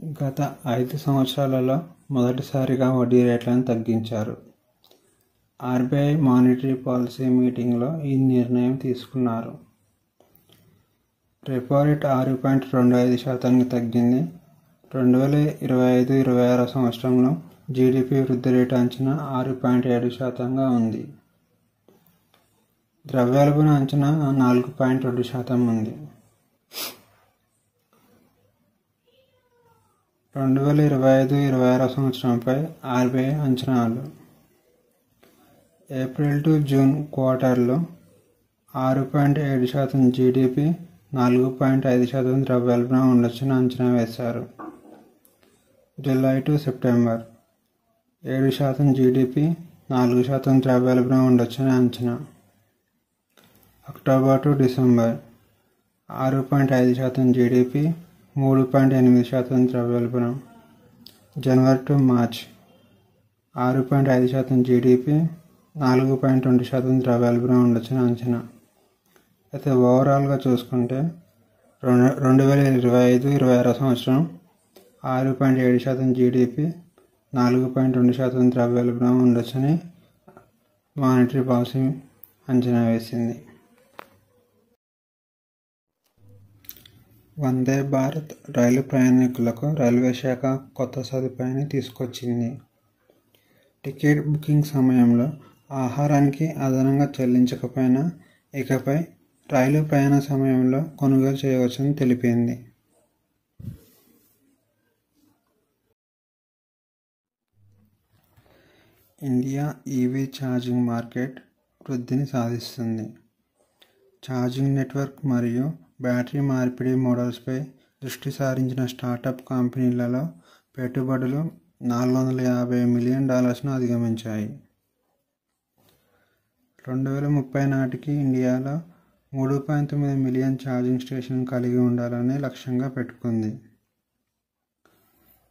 గత 5 సంవత్సరాలలో మొదటిసారిగా వడ్డీ రేట్లను తగ్గించారు. ఆర్బీఐ మానిటరీ పాలసీ మీటింగ్లో ఈ నిర్ణయం తీసుకున్నారు. రెపో రేట్ 6.25% తగ్గింది. 2025-26 సంవత్సరంలో జీడీపీ వృద్ధి రేటు అంచనా 6.7%గా ఉంది. ద్రవ్యోల్బణ అంచనా 4.2% ఉంది. 2025-26 సంవత్సరంపై ఆర్బీఐ అంచనాలు. ఏప్రిల్ టు జూన్ క్వార్టర్లో 6.7% జీడీపీ, 4.5% ద్రవ్యోల్బణం ఉండొచ్చని అంచనా వేశారు. జూలై టు సెప్టెంబర్ 7% జీడీపీ, 4% ద్రవ్యోల్బణం ఉండొచ్చని అంచనా. అక్టోబర్ టు డిసెంబర్ 6.5% జీడీపీ, 3.8% ద్రవ్యోల్బణం. జనవరి టు మార్చ్ 6.5% జీడీపీ, 4.2% ద్రవ్యోల్బణం ఉండొచ్చని అంచనా. అయితే ఓవరాల్గా చూసుకుంటే 2025-26 సంవత్సరం 6.7% జీడీపీ, 4.2% ద్రవ్యోల్బణం ఉండొచ్చని మానిటరీ పాలసీ అంచనా వేసింది. వందే భారత్ రైలు ప్రయాణికులకు రైల్వే శాఖ కొత్త సదుపాయాన్ని తీసుకొచ్చింది. టికెట్ బుకింగ్ సమయంలో ఆహారానికి అదనంగా చెల్లించకపోయినా ఇకపై రైలు ప్రయాణ సమయంలో కొనుగోలు చేయవచ్చని తెలిపింది. ఇండియా ఈవీ ఛార్జింగ్ మార్కెట్ వృద్ధిని సాధిస్తుంది. ఛార్జింగ్ నెట్వర్క్ మరియు బ్యాటరీ మార్పిడి మోడల్స్పై దృష్టి సారించిన స్టార్టప్ కంపెనీలలో పెట్టుబడులు $450 మిలియన్ అధిగమించాయి. 2030 నాటికి ఇండియాలో 3.9 మిలియన్ ఛార్జింగ్ స్టేషన్లు కలిగి ఉండాలని లక్ష్యంగా పెట్టుకుంది.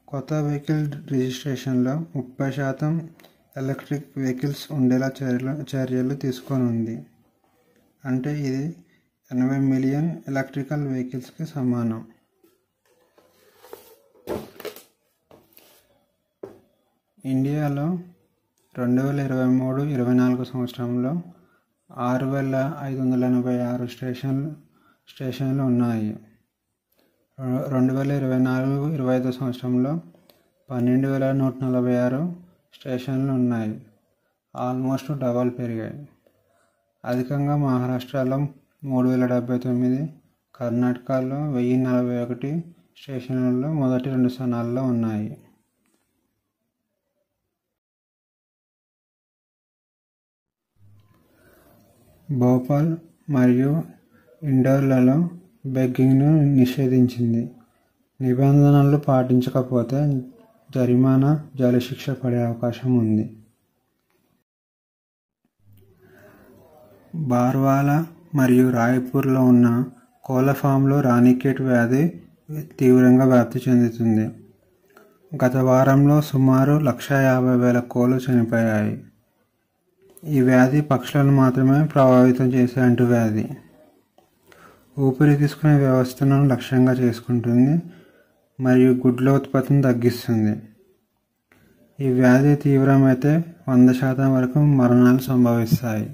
కొత్త వెహికల్ రిజిస్ట్రేషన్లో 30% ఎలక్ట్రిక్ వెహికల్స్ ఉండేలా చర్యలు తీసుకోనుంది. అంటే ఇది 80 మిలియన్ ఎలక్ట్రికల్ వెహికల్స్కి సమానం. ఇండియాలో 2023-24 సంవత్సరంలో 6,586 స్టేషన్లు ఉన్నాయి. 2024-25 సంవత్సరంలో 12,146 స్టేషన్లు ఉన్నాయి. ఆల్మోస్ట్ డబల్ పెరిగాయి. అధికంగా మహారాష్ట్రలో 3,079, కర్ణాటకలో 1,041 స్టేషన్లలో మొదటి 2 స్థానాల్లో ఉన్నాయి. భోపాల్ మరియు ఇండోర్లలో బెగ్గింగ్ను నిషేధించింది. నిబంధనలు పాటించకపోతే జరిమానా, జైలు శిక్ష పడే అవకాశం ఉంది. బార్వాలా మరియు రాయ్పూర్లో ఉన్న కోళ్ల ఫామ్లో రాణిఖేట్ వ్యాధి తీవ్రంగా వ్యాప్తి చెందుతుంది. గత వారంలో సుమారు 150,000 కోళ్లు చనిపోయాయి. ఈ వ్యాధి పక్షులను మాత్రమే ప్రభావితం చేసే అంటువ్యాధి. ఊపిరి తీసుకునే వ్యవస్థను లక్ష్యంగా చేసుకుంటుంది మరియు గుడ్ల ఉత్పత్తిని తగ్గిస్తుంది. ఈ వ్యాధి తీవ్రమైతే 100% వరకు మరణాలు సంభవిస్తాయి.